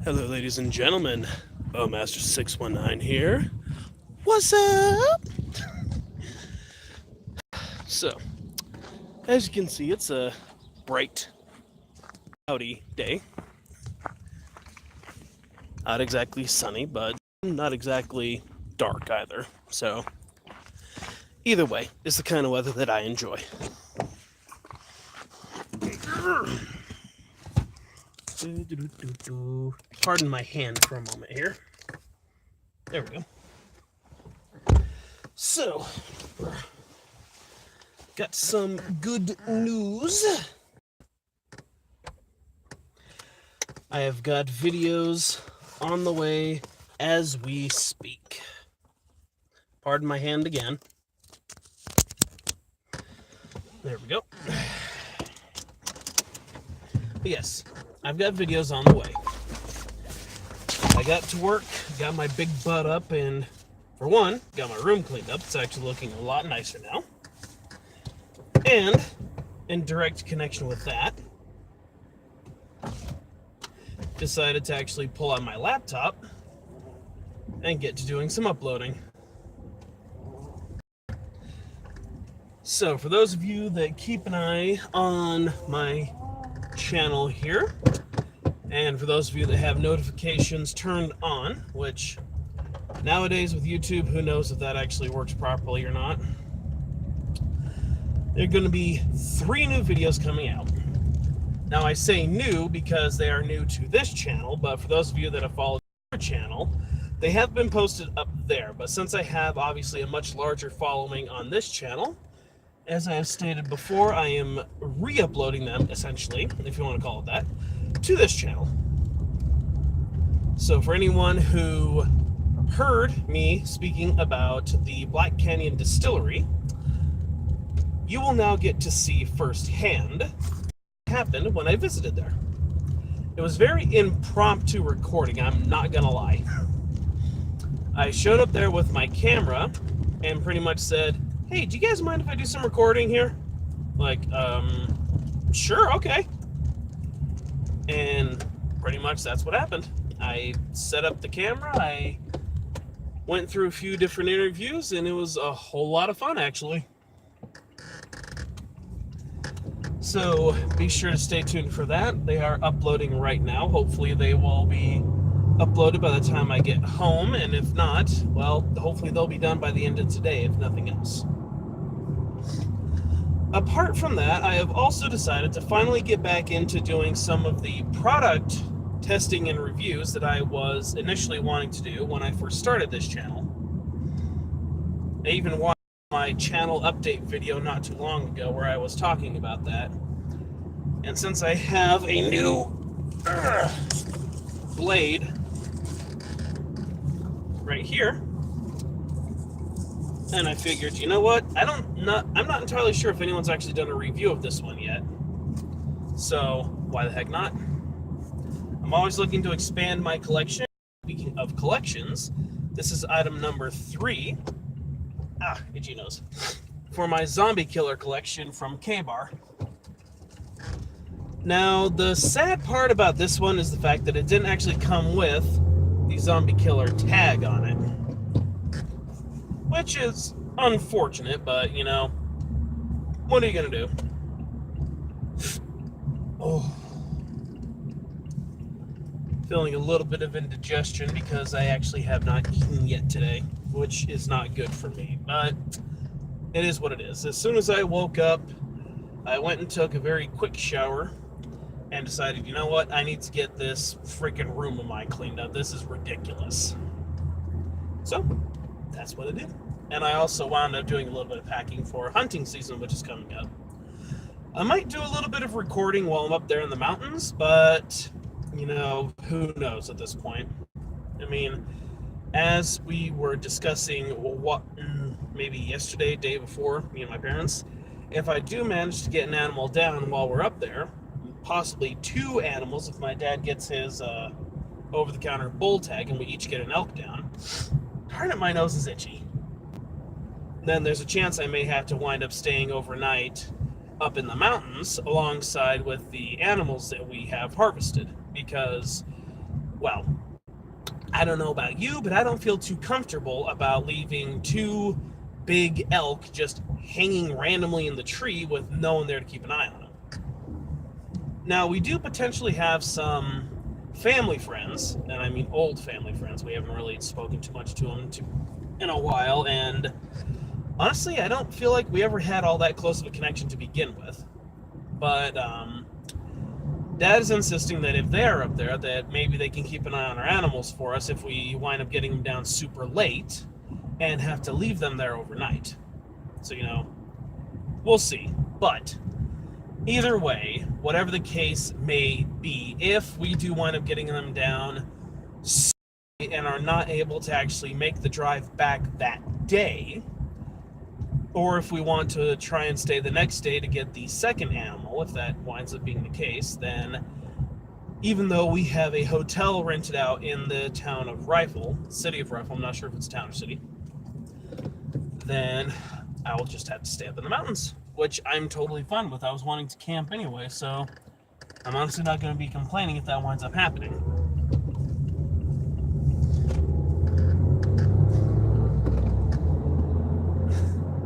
Hello, ladies and gentlemen. Bowmaster619 here. What's up? So, as you can see, it's a bright, cloudy day. Not exactly sunny, but not exactly dark either. So, either way, it's the kind of weather that I enjoy. Pardon my hand for a moment here. There we go. So, got some good news. I have got videos on the way as we speak. Pardon my hand again. There we go. But yes, I've got videos on the way. I got to work, got my big butt up, and for one, got my room cleaned up. It's actually looking a lot nicer now. And in direct connection with that, decided to actually pull out my laptop and get to doing some uploading. So for those of you that keep an eye on my channel here, and for those of you that have notifications turned on, which nowadays with YouTube, who knows if that actually works properly or not, there are going to be 3 new videos coming out. Now I say new because they are new to this channel, but for those of you that have followed our channel, they have been posted up there. But since I have obviously a much larger following on this channel, as I have stated before, I am re-uploading them, essentially, if you want to call it that, to this channel. So for anyone who heard me speaking about the Black Canyon Distillery, you will now get to see firsthand what happened when I visited there. It was very impromptu recording, I'm not gonna lie. I showed up there with my camera and pretty much said, hey, do you guys mind if I do some recording here? Like, sure, okay. And pretty much that's what happened. I set up the camera, I went through a few different interviews, and it was a whole lot of fun, actually. So be sure to stay tuned for that. They are uploading right now. Hopefully they will be uploaded by the time I get home, and if not, well, hopefully they'll be done by the end of today, if nothing else. Apart from that, I have also decided to finally get back into doing some of the product testing and reviews that I was initially wanting to do when I first started this channel. I even watched my channel update video not too long ago where I was talking about that. And since I have a new blade right here, and I figured, you know what? I'm not entirely sure if anyone's actually done a review of this one yet. So why the heck not? I'm always looking to expand my collection. Speaking of collections, this is item number 3. Itchy nose. For my zombie killer collection from K-Bar. Now, the sad part about this one is the fact that it didn't actually come with the zombie killer tag on it. Which is unfortunate, but, you know, what are you going to do? Oh. Feeling a little bit of indigestion because I actually have not eaten yet today, which is not good for me, but it is what it is. As soon as I woke up, I went and took a very quick shower and decided, you know what, I need to get this freaking room of mine cleaned up. This is ridiculous. So, that's what I did. And I also wound up doing a little bit of packing for hunting season, which is coming up. I might do a little bit of recording while I'm up there in the mountains, but, you know, who knows at this point. I mean, as we were discussing maybe yesterday, day before, me and my parents, if I do manage to get an animal down while we're up there, possibly 2 animals if my dad gets his over-the-counter bull tag and we each get an elk down, darn it, my nose is itchy. Then there's a chance I may have to wind up staying overnight up in the mountains alongside with the animals that we have harvested, because well, I don't know about you, but I don't feel too comfortable about leaving two big elk just hanging randomly in the tree with no one there to keep an eye on them. Now, we do potentially have some family friends, and I mean old family friends. We haven't really spoken too much to them in a while, and honestly, I don't feel like we ever had all that close of a connection to begin with. But Dad is insisting that if they're up there, that maybe they can keep an eye on our animals for us if we wind up getting them down super late and have to leave them there overnight. So, we'll see. But either way, whatever the case may be, if we do wind up getting them down and are not able to actually make the drive back that day, or if we want to try and stay the next day to get the second animal, if that winds up being the case, then even though we have a hotel rented out in the town of Rifle, city of Rifle, I'm not sure if it's town or city, then I will just have to stay up in the mountains, which I'm totally fine with. I was wanting to camp anyway, so I'm honestly not going to be complaining if that winds up happening.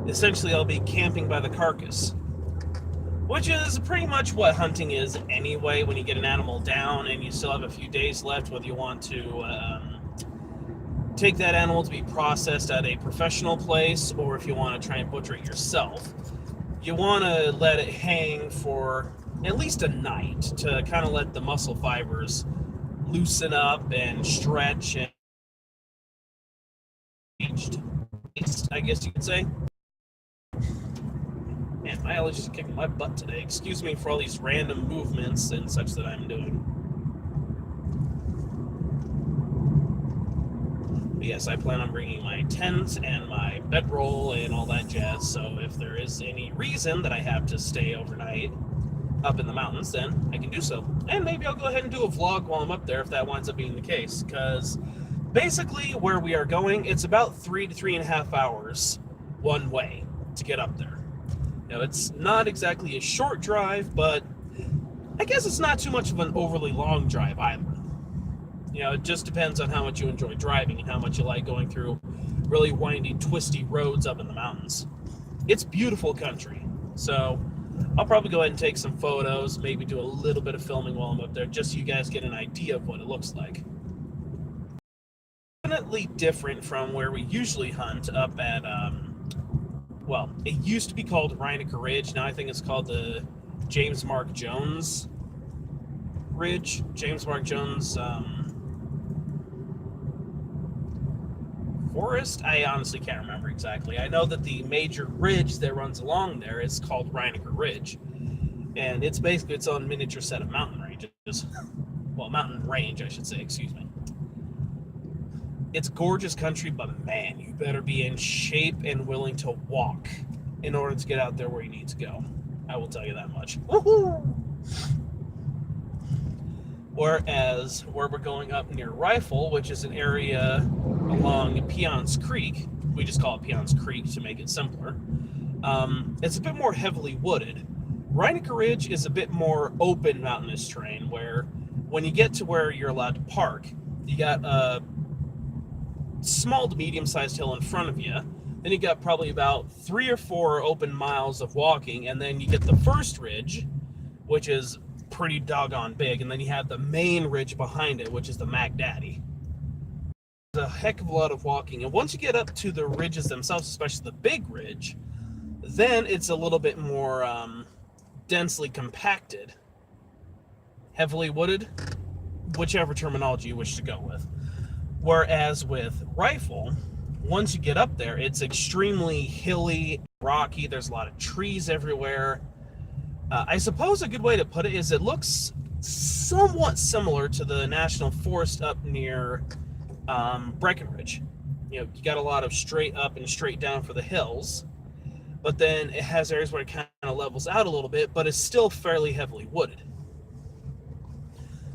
Essentially, I'll be camping by the carcass, which is pretty much what hunting is anyway. When you get an animal down and you still have a few days left, whether you want to take that animal to be processed at a professional place or if you want to try and butcher it yourself, you want to let it hang for at least a night to kind of let the muscle fibers loosen up and stretch and I guess you could say. Man, my allergies are kicking my butt today. Excuse me for all these random movements and such that I'm doing. But yes, I plan on bringing my tent and my bedroll and all that jazz, so if there is any reason that I have to stay overnight up in the mountains, then I can do so. And maybe I'll go ahead and do a vlog while I'm up there if that winds up being the case, because basically where we are going, it's about 3 to 3.5 hours one way to get up there. Now, it's not exactly a short drive, but I guess it's not too much of an overly long drive either. It just depends on how much you enjoy driving and how much you like going through really windy, twisty roads up in the mountains. It's beautiful country, so I'll probably go ahead and take some photos, maybe do a little bit of filming while I'm up there, just so you guys get an idea of what it looks like. Definitely different from where we usually hunt up at, well, it used to be called Reinecke Ridge. Now I think it's called the James Mark Jones Ridge. James Mark Jones Forest? I honestly can't remember exactly. I know that the major ridge that runs along there is called Reinecke Ridge. And it's basically its own miniature set of mountain ranges. Well, mountain range, I should say, excuse me. It's gorgeous country, but man, you better be in shape and willing to walk in order to get out there where you need to go. I will tell you that much. Woohoo! Whereas where we're going up near Rifle, which is an area along Pions Creek, we just call it Pions Creek to make it simpler, it's a bit more heavily wooded. Reinecke Ridge is a bit more open mountainous terrain where when you get to where you're allowed to park, you got a small to medium-sized hill in front of you. Then you got probably about 3 or 4 open miles of walking, and then you get the first ridge, which is pretty doggone big, and then you have the main ridge behind it, which is the Mac Daddy. There's a heck of a lot of walking, and once you get up to the ridges themselves, especially the big ridge, then it's a little bit more densely compacted, heavily wooded, whichever terminology you wish to go with. Whereas with Rifle, once you get up there, it's extremely hilly, rocky. There's a lot of trees everywhere. I suppose a good way to put it is it looks somewhat similar to the National Forest up near Breckenridge. You got a lot of straight up and straight down for the hills, but then it has areas where it kind of levels out a little bit, but it's still fairly heavily wooded.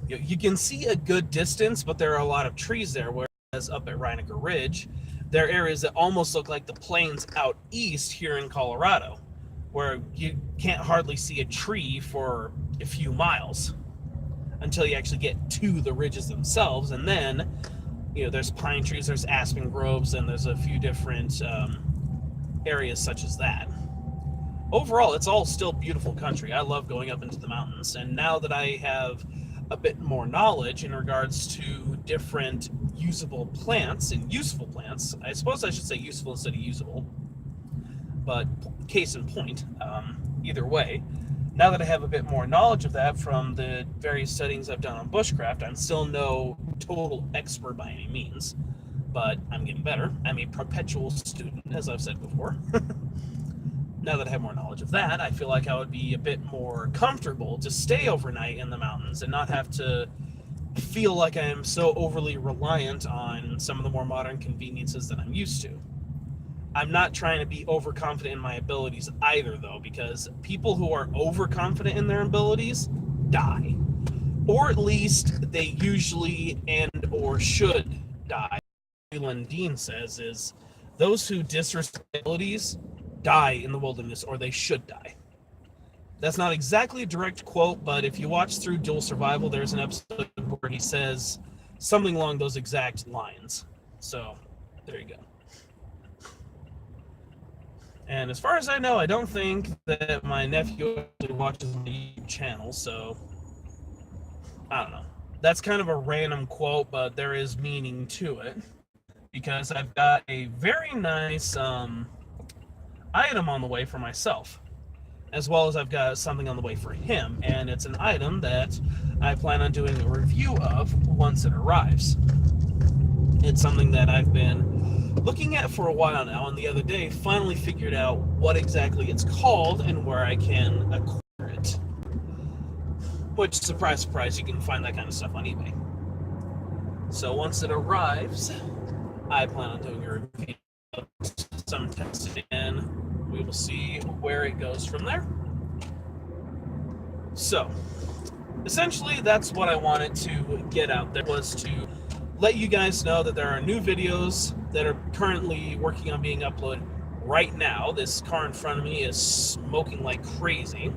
You can see a good distance, but there are a lot of trees there, whereas up at Reinecke Ridge, there are areas that almost look like the plains out east here in Colorado, where you can't hardly see a tree for a few miles. until you actually get to the ridges themselves. And then, there's pine trees, there's aspen groves, and there's a few different areas such as that. Overall, it's all still beautiful country. I love going up into the mountains. And now that I have a bit more knowledge in regards to different usable plants and useful plants, I suppose I should say useful instead of usable, but case in point, either way, now that I have a bit more knowledge of that from the various studies I've done on bushcraft, I'm still no total expert by any means, but I'm getting better. I'm a perpetual student, as I've said before. Now that I have more knowledge of that, I feel like I would be a bit more comfortable to stay overnight in the mountains and not have to feel like I am so overly reliant on some of the more modern conveniences that I'm used to. I'm not trying to be overconfident in my abilities either, though, because people who are overconfident in their abilities die. Or at least they usually and or should die. Leland Dean says is, those who disrespect abilities die in the wilderness, or they should die. That's not exactly a direct quote, but if you watch through Dual Survival, there's an episode where he says something along those exact lines. So, there you go. And as far as I know, I don't think that my nephew actually watches my YouTube channel, so I don't know. That's kind of a random quote, but there is meaning to it, because I've got a very nice item on the way for myself, as well as I've got something on the way for him, and it's an item that I plan on doing a review of once it arrives. It's something that I've been looking at for a while now, and the other day finally figured out what exactly it's called and where I can acquire it. Which, surprise, surprise, you can find that kind of stuff on eBay. So once it arrives, I plan on doing a review of some testing, and we will see where it goes from there. So, essentially, that's what I wanted to get out there, was to let you guys know that there are new videos that are currently working on being uploaded right now. This car in front of me is smoking like crazy.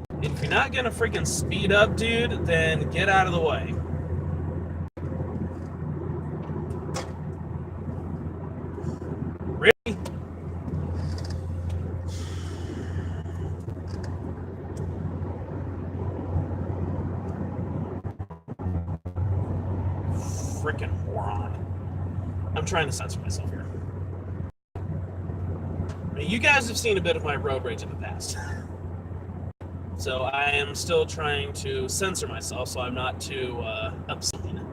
And if you're not gonna freaking speed up, dude, then get out of the way. Really? Freaking moron. I'm trying to censor myself here. I mean, you guys have seen a bit of my road rage in the past. So I am still trying to censor myself so I'm not too obscene.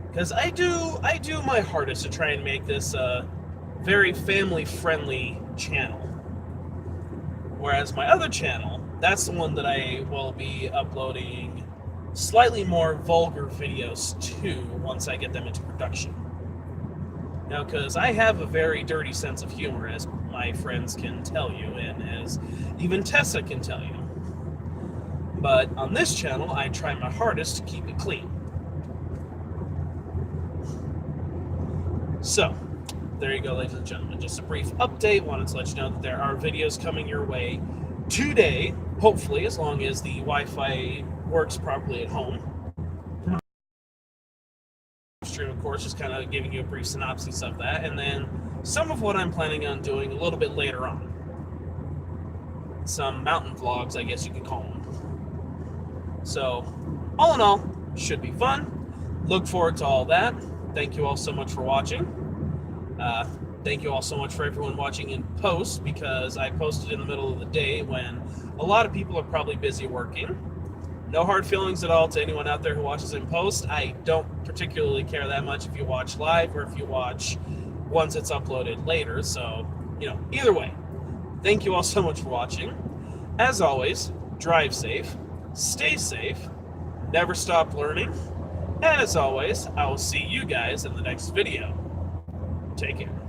Because I do my hardest to try and make this a very family-friendly channel. Whereas my other channel, that's the one that I will be uploading slightly more vulgar videos to once I get them into production. Now, because I have a very dirty sense of humor, as my friends can tell you, and as even Tessa can tell you. But on this channel, I try my hardest to keep it clean. So, there you go, ladies and gentlemen. Just a brief update. Wanted to let you know that there are videos coming your way today, hopefully, as long as the Wi-Fi works properly at home. Stream, of course, just kind of giving you a brief synopsis of that, and then some of what I'm planning on doing a little bit later on. Some mountain vlogs, I guess you could call them. So, all in all, should be fun. Look forward to all that. Thank you all so much for watching. Thank you all so much for everyone watching in post, because I posted in the middle of the day when a lot of people are probably busy working. No hard feelings at all to anyone out there who watches in post. I don't particularly care that much if you watch live or if you watch once it's uploaded later. So, either way, thank you all so much for watching. As always, drive safe, stay safe, never stop learning, and as always, I will see you guys in the next video. Take care.